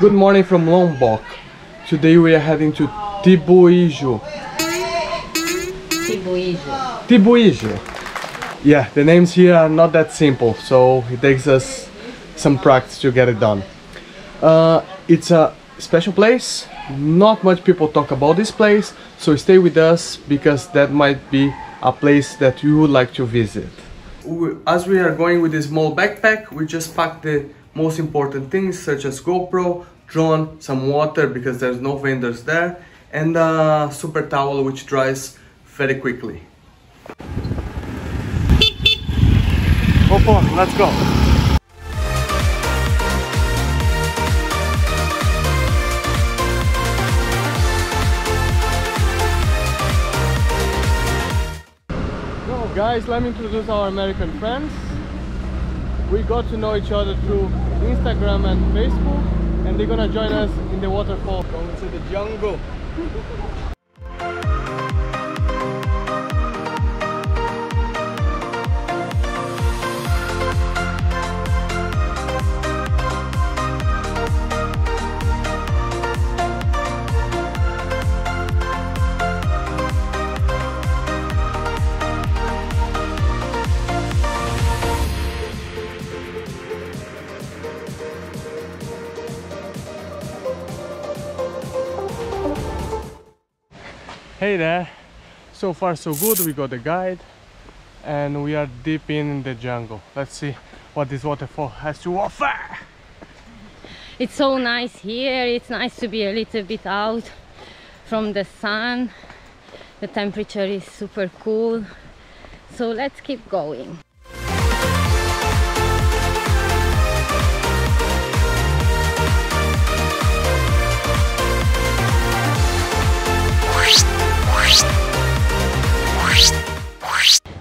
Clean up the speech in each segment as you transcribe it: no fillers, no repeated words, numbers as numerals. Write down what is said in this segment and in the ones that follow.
Good morning from Lombok. Today we are heading to Tibu Ijo. Tibu Ijo. Tibu Ijo. Yeah, the names here are not that simple, so it takes us some practice to get it done. It's a special place. Not much people talk about this place, so stay with us because that might be a place that you would like to visit. As we are going with this small backpack, we just packed the most important things such as GoPro, drone, some water because there's no vendors there, and a super towel which dries very quickly. GoPro, let's go! Guys, let me introduce our American friends. We got to know each other through Instagram and Facebook, and they're gonna join us in the waterfall. Going to the jungle. Hey there, so far so good. We got the guide and we are deep in the jungle. Let's see what this waterfall has to offer. It's so nice here. It's nice to be a little bit out from the sun. The temperature is super cool, so let's keep going.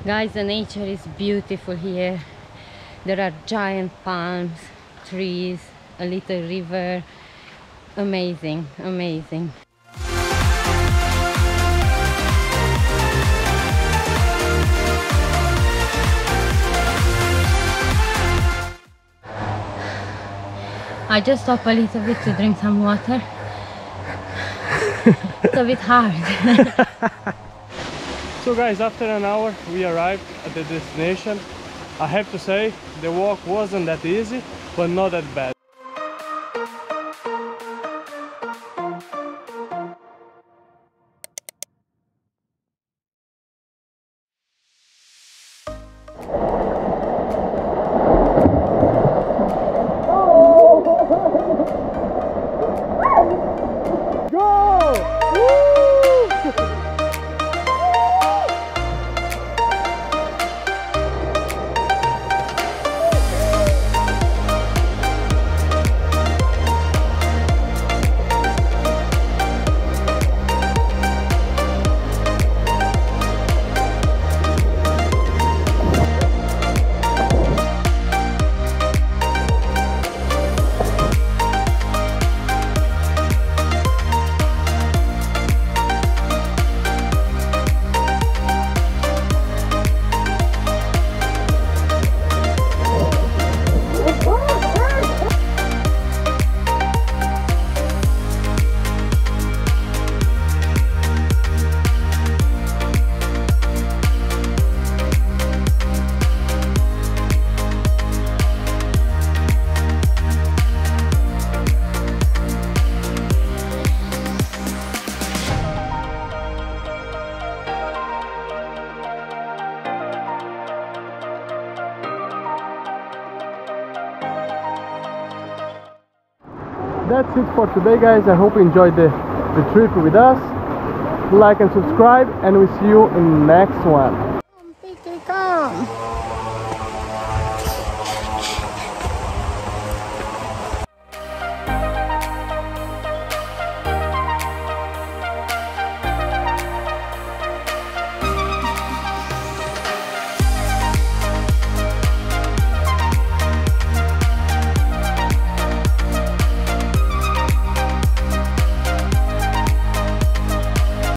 Guys, the nature is beautiful here. There are giant palms, trees, a little river. Amazing, amazing. I just stopped a little bit to drink some water. It's a bit hard. So guys, after an hour we arrived at the destination. I have to say the walk wasn't that easy, but not that bad. That's it for today, guys. I hope you enjoyed the trip with us. Like and subscribe, and we'll see you in the next one. Come.